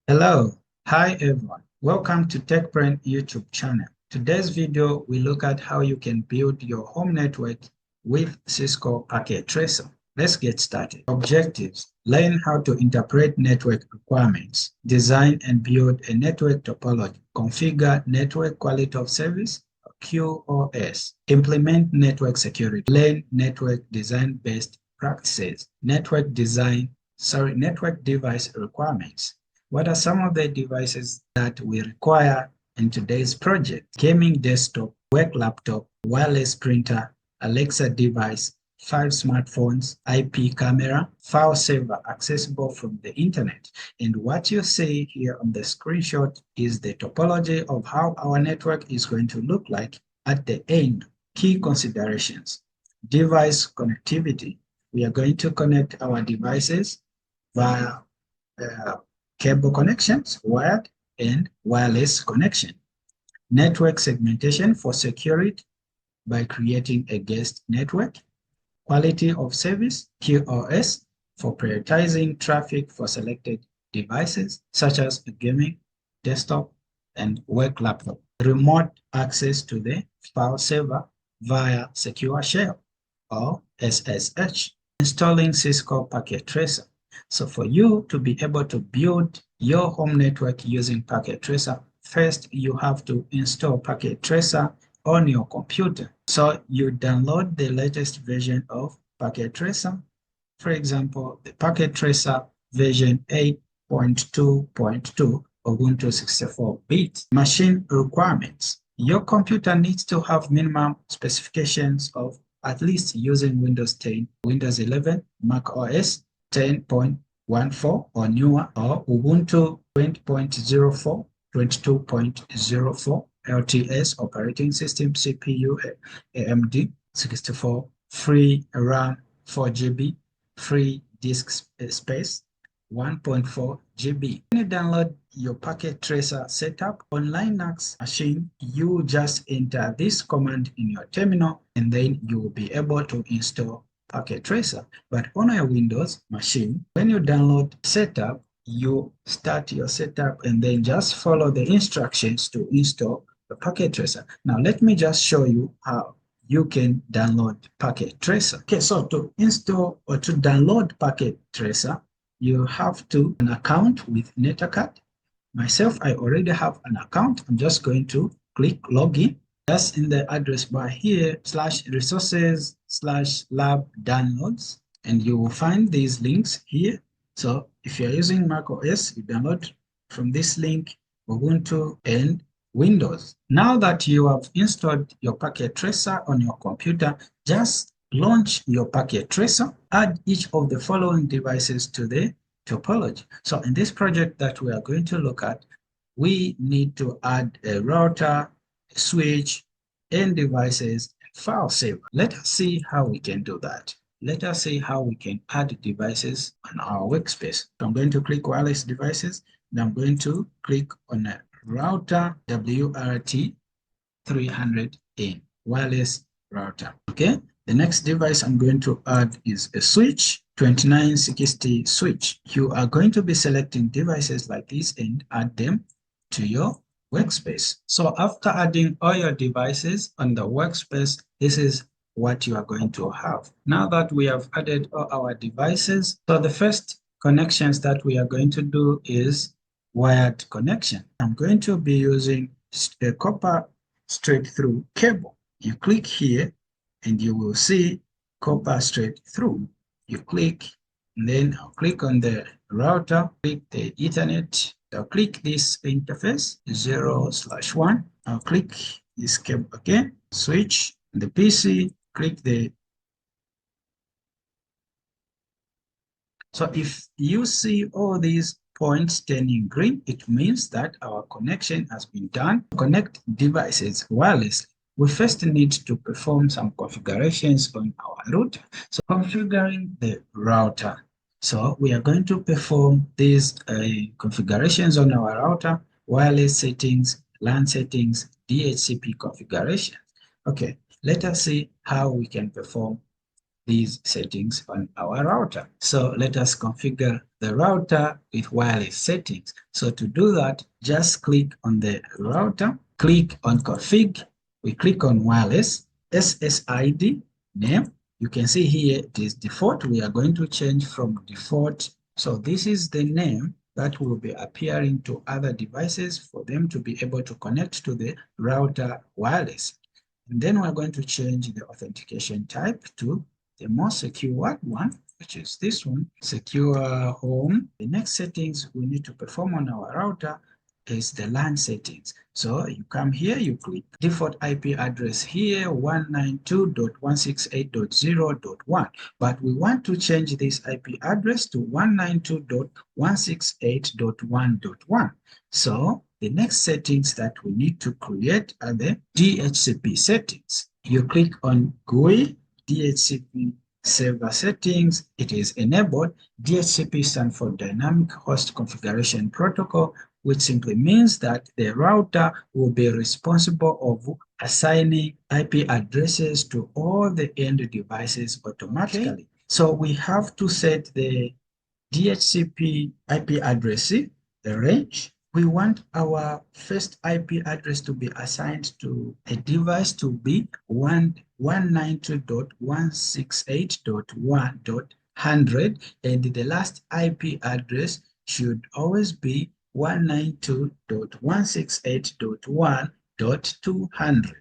Hello, hi everyone. Welcome to TechBrain YouTube channel. Today's video, we look at how you can build your home network with Cisco Packet Tracer. Let's get started. Objectives: learn how to interpret network requirements, design and build a network topology, configure network quality of service, QoS, implement network security, learn network design-based practices, network device requirements. What are some of the devices that we require in today's project? Gaming desktop, work laptop, wireless printer, Alexa device, 5 smartphones, IP camera, file saver accessible from the internet. And what you see here on the screenshot is the topology of how our network is going to look like at the end. Key considerations: device connectivity. We are going to connect our devices via cable connections, wired and wireless connection. Network segmentation for security by creating a guest network. Quality of service, QoS, for prioritizing traffic for selected devices, such as a gaming desktop and work laptop. Remote access to the file server via secure shell or SSH. Installing Cisco Packet Tracer. So for you to be able to build your home network using Packet Tracer, first you have to install Packet Tracer on your computer. So you download the latest version of Packet Tracer. For example, the Packet Tracer version 8.2.2 Ubuntu 64-bit. Machine requirements. Your computer needs to have minimum specifications of at least using Windows 10, Windows 11, Mac OS 10.14 or newer, or Ubuntu 20.04, 22.04, LTS operating system, CPU, AMD 64, free RAM 4 GB, free disk space 1.4 GB. When you download your Packet Tracer setup on Linux machine, you just enter this command in your terminal and then you will be able to install Packet Tracer. But on a Windows machine, when you download setup, you start your setup and then just follow the instructions to install the Packet Tracer. Now let me just show you how you can download Packet Tracer. Okay, so to install or to download Packet Tracer, you have to an account with NetAcad. Myself, I already have an account. I'm just going to click login. That's in the address bar here, /resources/lab downloads. And you will find these links here. So if you're using Mac OS, you download from this link, Ubuntu and Windows. Now that you have installed your Packet Tracer on your computer, just launch your Packet Tracer, add each of the following devices to the topology. So in this project that we are going to look at, we need to add a router, a switch, and devices, and file saver. Let us see how we can do that. Let us see how we can add devices on our workspace. So I'm going to click wireless devices, and I'm going to click on a router, WRT 300N, wireless router. Okay. The next device I'm going to add is a switch, 2960 switch. You are going to be selecting devices like this and add them to your workspace. So after adding all your devices on the workspace, this is what you are going to have. Now that we have added all our devices, so the first connections that we are going to do is wired connection. I'm going to be using a copper straight through cable. You click here and you will see copper straight through. You click and then I'll click on the router, click the Ethernet. I'll click this interface 0/1. I'll click this cable again, switch the PC, click the. So if you see all these points turning green, it means that our connection has been done. To connect devices wirelessly, we first need to perform some configurations on our router. So configuring the router. So we are going to perform these configurations on our router: wireless settings, LAN settings, DHCP configurations. Okay, let us see how we can perform these settings on our router. So let us configure the router with wireless settings. So to do that, just click on the router, click on config, we click on wireless, SSID name. You can see here it is default. We are going to change from default. So this is the name that will be appearing to other devices for them to be able to connect to the router wireless. And then we're going to change the authentication type to the most secure one, which is this one, secure home. The next settings we need to perform on our router is the LAN settings. So you come here, you click default IP address here, 192.168.0.1. But we want to change this IP address to 192.168.1.1. So the next settings that we need to create are the DHCP settings. You click on GUI, DHCP server settings, it is enabled. DHCP stands for Dynamic Host Configuration Protocol, which simply means that the router will be responsible of assigning IP addresses to all the end devices automatically. Okay. So we have to set the DHCP IP address, the range. We want our first IP address to be assigned to a device to be 192.168.1.100, and the last IP address should always be 192.168.1.200.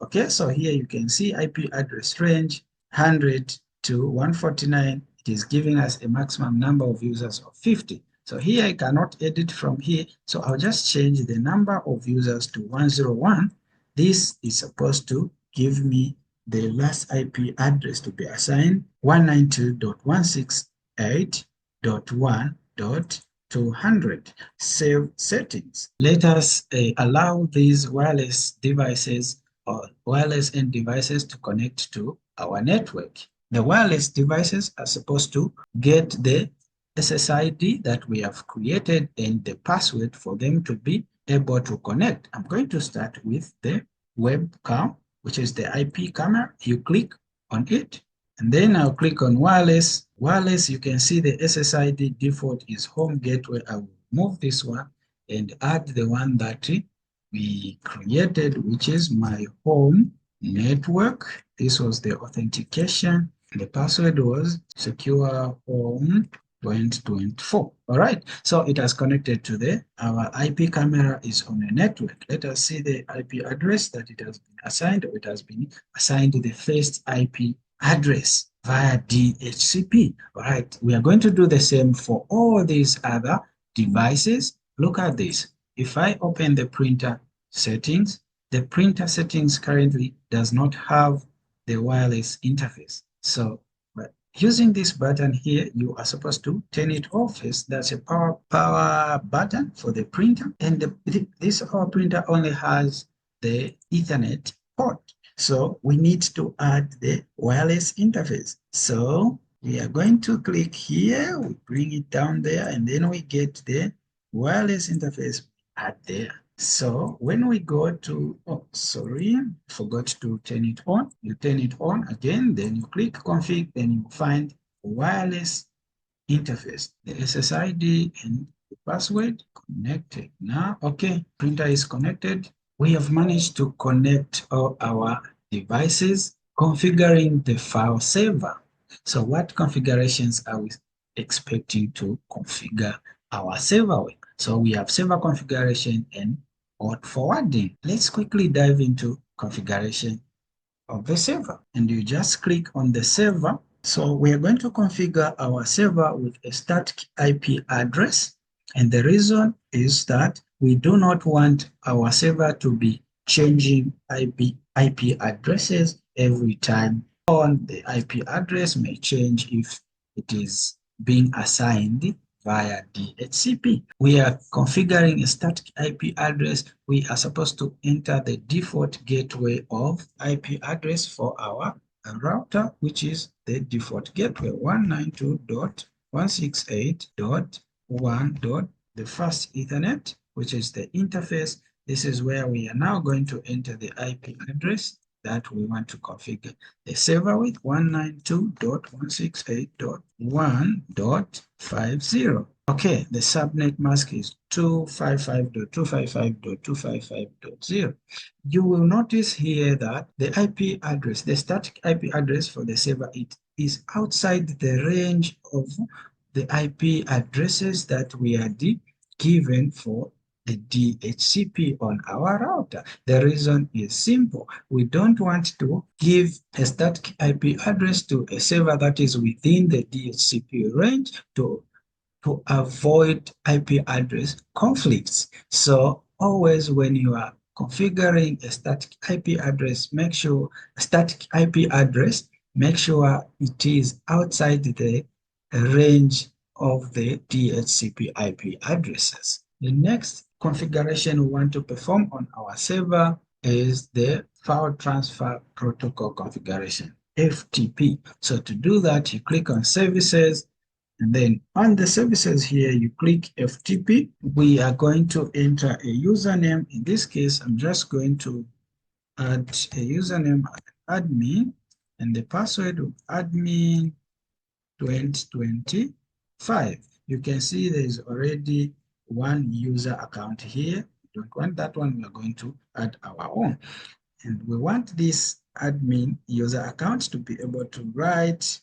Okay, so here you can see IP address range 100 to 149. It is giving us a maximum number of users of 50. So here I cannot edit from here, so I'll just change the number of users to 101. This is supposed to give me the last IP address to be assigned, 192.168.1.200. Save settings. Let us allow these wireless devices or wireless end devices to connect to our network. The wireless devices are supposed to get the SSID that we have created and the password for them to be able to connect. I'm going to start with the webcam, which is the IP camera. You click on it, and then I'll click on wireless. Wireless, you can see the SSID default is home gateway. I will move this one and add the one that we created, which is my home network. This was the authentication. The password was secure home 2024. All right, so it has connected to our IP camera is on a network. Let us see the IP address that it has been assigned. It has been assigned the first IP address via DHCP. All right, we are going to do the same for all these other devices. Look at this. If I open the printer settings, the printer settings currently does not have the wireless interface. So using this button here, you are supposed to turn it off. That's a power button for the printer, and this our printer only has the Ethernet port. So we need to add the wireless interface. So we are going to click here, we bring it down there, and then we get the wireless interface add there. So when we go to, oh, sorry, forgot to turn it on. You turn it on again, then you click config, then you find wireless interface, the SSID and the password connected. Now, okay, printer is connected. We have managed to connect all our devices, configuring the file saver. So what configurations are we expecting to configure our saver with? So we have saver configuration and port forwarding. Let's quickly dive into configuration of the server, and you just click on the server. So we are going to configure our server with a static IP address, and the reason is that we do not want our server to be changing IP addresses every time. On the IP address may change if it is being assigned via DHCP. We are configuring a static IP address. We are supposed to enter the default gateway of IP address for our router, which is the default gateway 192.168.1. The first Ethernet, which is the interface. This is where we are now going to enter the IP address that we want to configure. The server with 192.168.1.50. Okay, the subnet mask is 255.255.255.0. You will notice here that the IP address, the static IP address for the server, it is outside the range of the IP addresses that we are given for the DHCP on our router. The reason is simple. We don't want to give a static IP address to a server that is within the DHCP range to avoid IP address conflicts. So always when you are configuring a static IP address, make sure it is outside the range of the DHCP IP addresses. The next configuration we want to perform on our server is the file transfer protocol configuration, FTP. So to do that, you click on services, and then on the services here, you click FTP. We are going to enter a username. In this case, I'm just going to add a username admin and the password of admin 2025. You can see there is already one user account here. We don't want that one. We are going to add our own. And we want this admin user account to be able to write,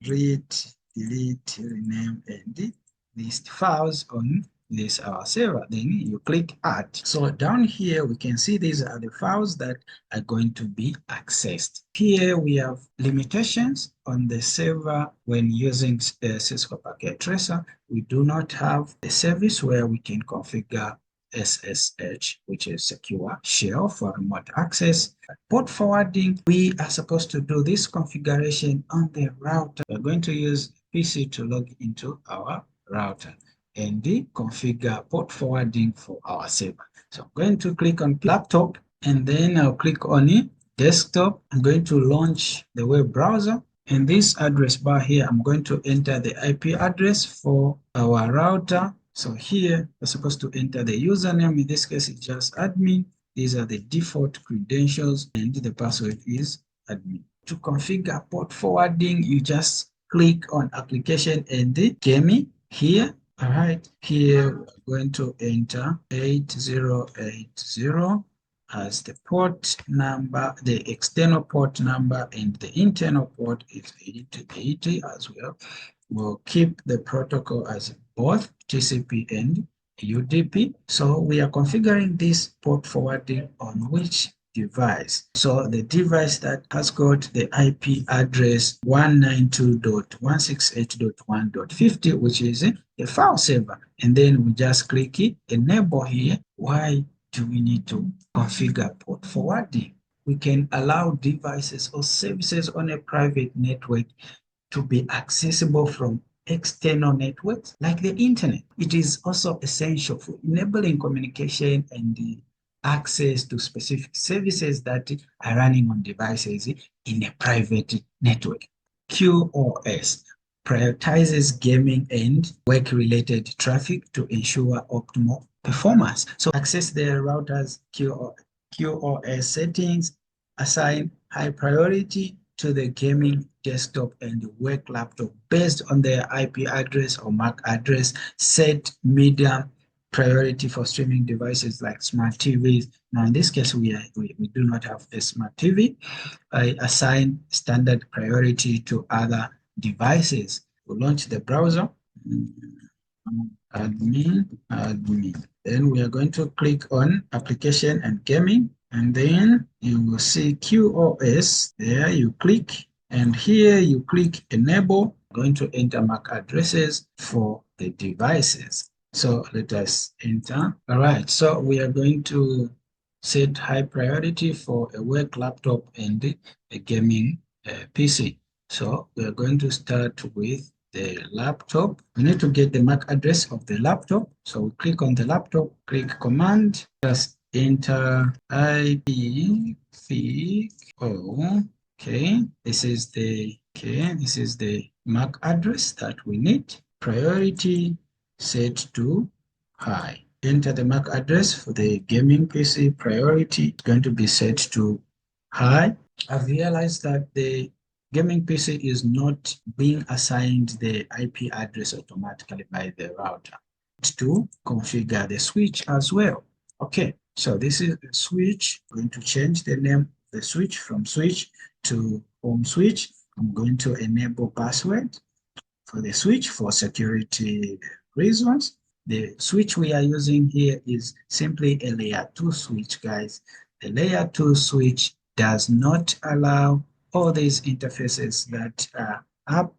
read, delete, rename, and list files on this our server. Then you click add. So down here we can see these are the files that are going to be accessed. Here we have limitations on the server when using Cisco Packet Tracer. We do not have a service where we can configure SSH, which is secure shell for remote access. Port forwarding, we are supposed to do this configuration on the router. We're going to use PC to log into our router and configure port forwarding for our server. So I'm going to click on laptop and then I'll click on it, desktop. I'm going to launch the web browser. In this address bar here, I'm going to enter the IP address for our router. So here, we're supposed to enter the username. In this case, it's just admin. These are the default credentials, and the password is admin. To configure port forwarding, you just click on application and the gaming here. All right, here we're going to enter 8080 as the port number, the external port number, and the internal port is 8080 as well. We'll keep the protocol as both TCP and UDP. So we are configuring this port forwarding on which device? So the device that has got the IP address 192.168.1.50, which is the file server. And then we just click it, enable here. Why do we need to configure port forwarding? We can allow devices or services on a private network to be accessible from external networks like the internet. It is also essential for enabling communication and the access to specific services that are running on devices in a private network. QoS prioritizes gaming and work-related traffic to ensure optimal performance. So access the router's QoS settings, assign high priority to the gaming desktop and work laptop based on their IP address or MAC address, set medium priority for streaming devices like smart TVs. Now in this case, we do not have a smart TV. I assign standard priority to other devices. We'll launch the browser, admin. Then we are going to click on application and gaming. And then you will see QoS. There you click, and here you click enable. I'm going to enter MAC addresses for the devices. So let us enter. All right, so we are going to set high priority for a work laptop and a gaming PC. So we are going to start with the laptop. We need to get the MAC address of the laptop. So we click on the laptop, click command, just enter IPv4. Okay, this is the MAC address that we need. Priority set to high. Enter the MAC address for the gaming PC. Priority is going to be set to high, I've realized that the gaming PC is not being assigned the IP address automatically by the router to configure the switch as well. Okay, so this is the switch. I'm going to change the name of the switch from switch to home switch. I'm going to enable password for the switch for security reasons. The switch we are using here is simply a layer 2 switch, guys. The layer 2 switch does not allow all these interfaces that are up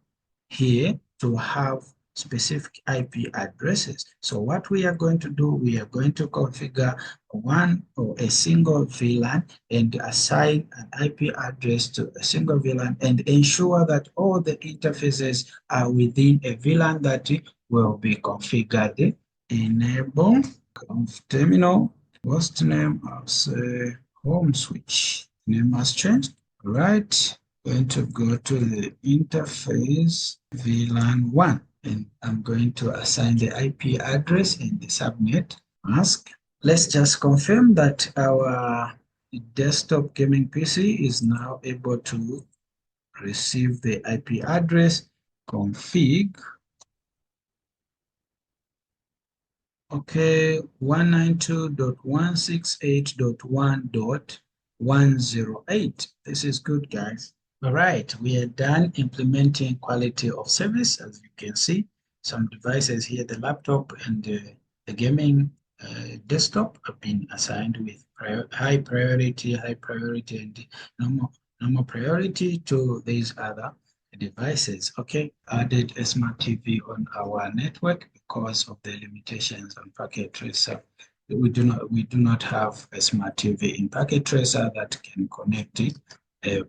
here to have specific IP addresses. So what we are going to do, we are going to configure one or a single VLAN and assign an IP address to a single VLAN and ensure that all the interfaces are within a VLAN that will be configured. Enable conf terminal, host name, I'll say home switch. Name has changed. Right. Going to go to the interface VLAN 1 and I'm going to assign the IP address in the subnet mask. Let's just confirm that our desktop gaming PC is now able to receive the IP address config. Okay, 192.168.1.108. This is good, guys. All right, we are done implementing quality of service. As you can see, some devices here, the laptop and the gaming desktop have been assigned with high priority, and normal priority to these other devices. Okay, added a smart TV on our network because of the limitations on Packet Tracer. We do not have a smart TV in Packet Tracer that can connect it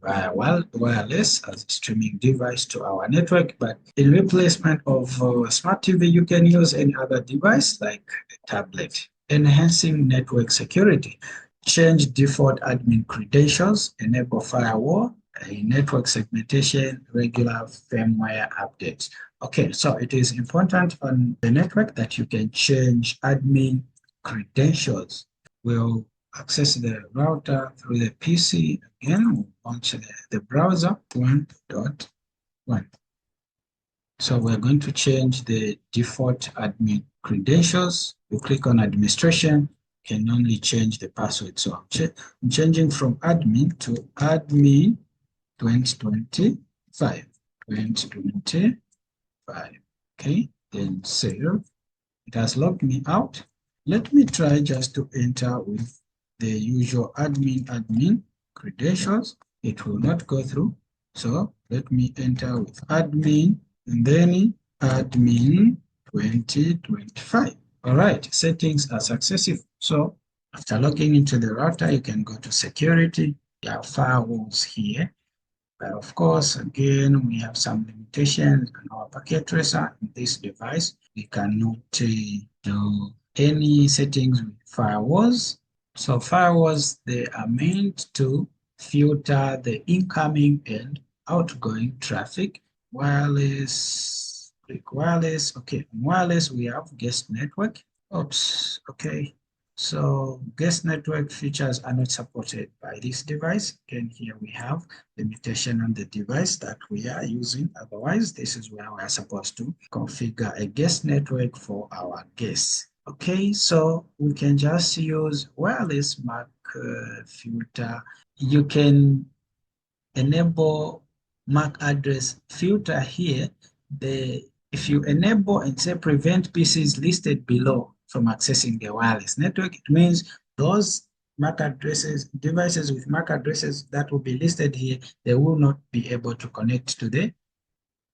via wireless as a streaming device to our network. But in replacement of smart TV, you can use any other device like a tablet. Enhancing network security. Change default admin credentials, enable firewall, network segmentation, regular firmware updates. Okay, so it is important on the network that you can change admin credentials. We'll access the router through the PC. Again, we'll launch the browser 1.1. So we're going to change the default admin credentials. You click on administration, can only change the password. So I'm changing from admin to admin 2025. Okay, then save. It has logged me out. Let me try just to enter with the usual admin credentials. It will not go through. So let me enter with admin and then admin 2025. All right, settings are successful. So after logging into the router, you can go to security. There are firewalls here. But of course, again, we have some limitations on our packet tracer in this device. We cannot do any settings with firewalls. So firewalls, they are meant to filter the incoming and outgoing traffic. Wireless, click wireless. Okay, wireless, we have guest network. Oops, okay. So guest network features are not supported by this device. Again, here we have limitation on the device that we are using. Otherwise, this is where we are supposed to configure a guest network for our guests. Okay, so we can just use wireless MAC filter. You can enable MAC address filter here. If you enable and say prevent PCs listed below from accessing the wireless network, it means those MAC addresses, devices with MAC addresses that will be listed here, they will not be able to connect to the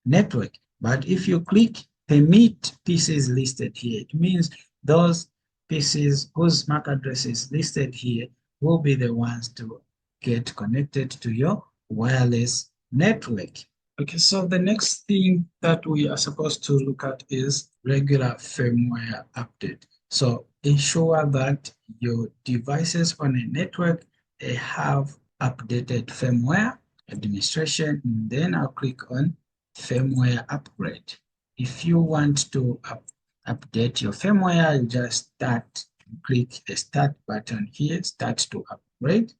network. But if you click permit PCs listed here, it means those PCs whose MAC address is listed here will be the ones to get connected to your wireless network. Okay, so the next thing that we are supposed to look at is regular firmware update. So ensure that your devices on a network, they have updated firmware administration, and then I'll click on firmware upgrade. If you want to update your firmware, you just click the start button here, start to upgrade.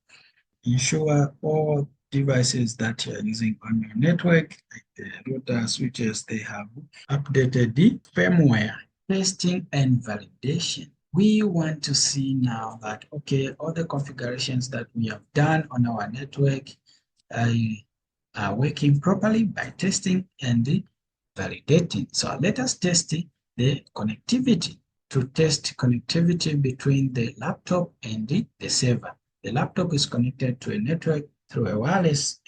ensure all devices that you are using on your network, like the router switches, they have updated the firmware. Testing and validation. We want to see now that, okay, all the configurations that we have done on our network are working properly by testing and validating. So let us test the connectivity. To test connectivity between the laptop and the server. The laptop is connected to a network through a wireless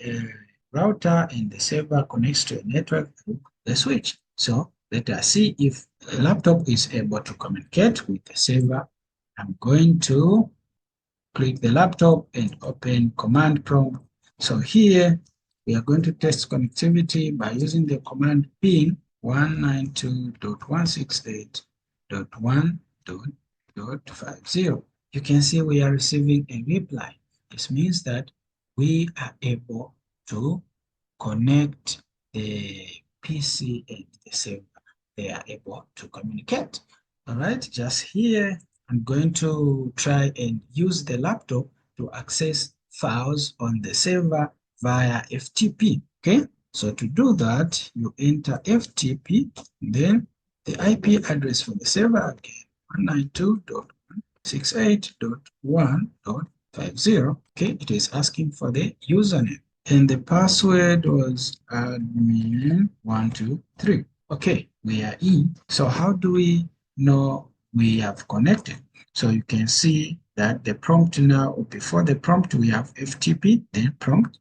router, and the server connects to a network through the switch. So let us see if the laptop is able to communicate with the server. I'm going to click the laptop and open command prompt. So here we are going to test connectivity by using the command ping 192.168.1.50. You can see we are receiving a reply. This means that we are able to connect the PC and the server. They are able to communicate. All right, just here, I'm going to try and use the laptop to access files on the server via FTP. Okay, so to do that, you enter FTP, then the IP address for the server again, 192.168.1.50. Okay, it is asking for the username, and the password was admin123. Okay, we are in. So how do we know we have connected? So you can see that the prompt now, before the prompt, we have FTP, then prompt,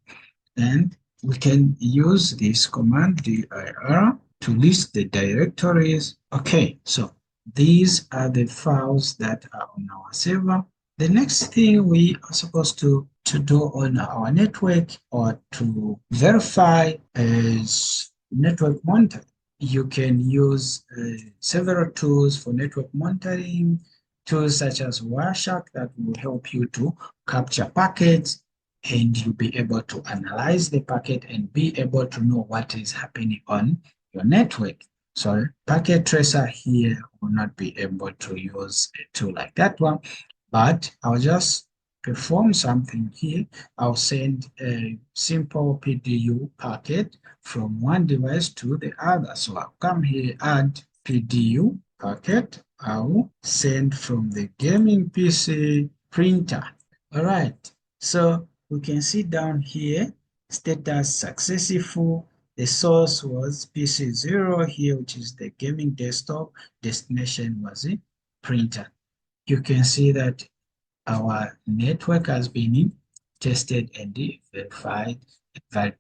and we can use this command dir to list the directories. Okay, so these are the files that are on our server. The next thing we are supposed to do on our network or to verify is network monitoring. You can use several tools for network monitoring, tools such as Wireshark that will help you to capture packets, and you'll be able to analyze the packet and be able to know what is happening on your network. So Packet Tracer here will not be able to use a tool like that one, but I'll just perform something here. I'll send a simple PDU packet from one device to the other. So I'll come here, add PDU packet. I'll send from the gaming PC printer. All right, so we can see down here, status successful. The source was PC0 here, which is the gaming desktop. Destination was a printer. You can see that our network has been tested and verified,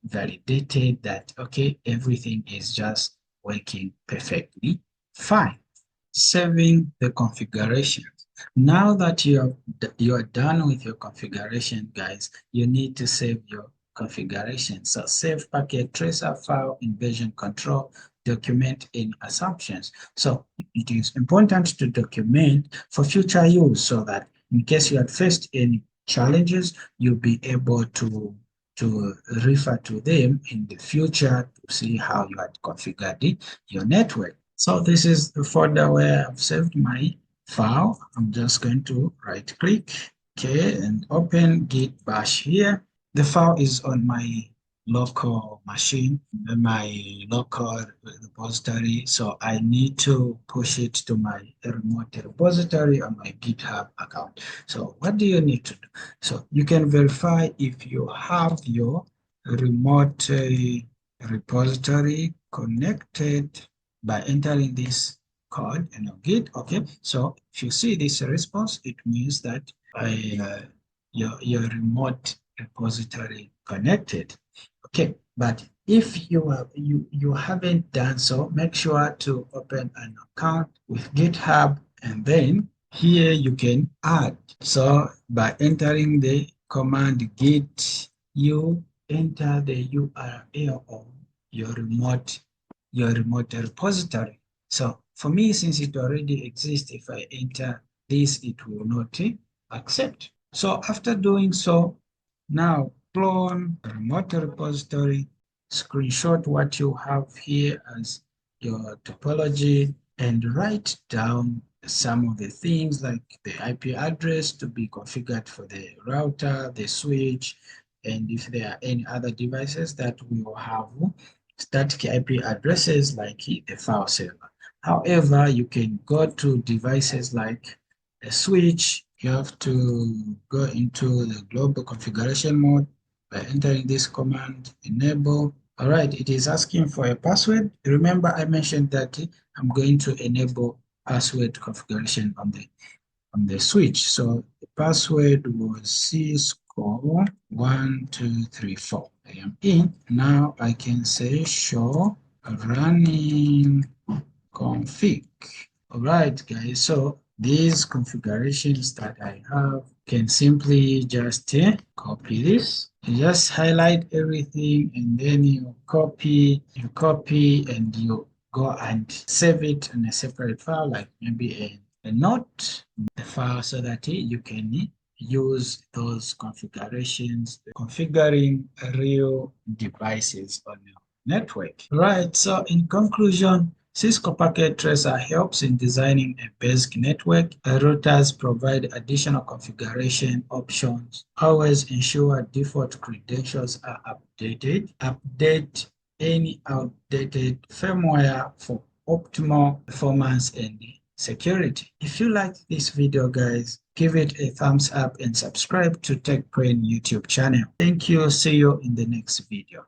validated that, okay, everything is just working perfectly fine. Saving the configuration. Now that you are done with your configuration, guys, you need to save your configuration. So save packet tracer file in version control, document in assumptions. So it is important to document for future use so that in case you had faced any challenges, you'll be able to refer to them in the future to see how you had configured your network. So this is the folder where I've saved my file. I'm just going to right click, okay, and open git bash here. The file is on my local machine, my local repository. So I need to push it to my remote repository on my GitHub account. So what do you need to do? So you can verify if you have your remote repository connected by entering this code and git. Okay, so if you see this response, it means that your remote repository connected. Okay, but if you haven't done so, make sure to open an account with GitHub, and then here you can add. So by entering the command git, you enter the URL of your remote repository. So for me, since it already exists, if I enter this, it will not accept. So after doing so, now clone remote repository, screenshot what you have here as your topology, and write down some of the things like the IP address to be configured for the router, the switch, and if there are any other devices that will have static IP addresses like the file server. However, you can go to devices like a switch. You have to go into the global configuration mode by entering this command, enable. All right, it is asking for a password. Remember, I mentioned that I'm going to enable password configuration on the switch. So the password was Cisco 1234. I am in. Now I can say show running config. All right, guys. So these configurations that I have can simply just copy this. You just highlight everything and then you copy, and you go and save it in a separate file, like maybe a note file, so that you can use those configurations, configuring real devices on your network. Right, so in conclusion, Cisco Packet Tracer helps in designing a basic network. Routers provide additional configuration options. Always ensure default credentials are updated. Update any outdated firmware for optimal performance and security. If you like this video, guys, give it a thumbs up and subscribe to TechBrain YouTube channel. Thank you. See you in the next video.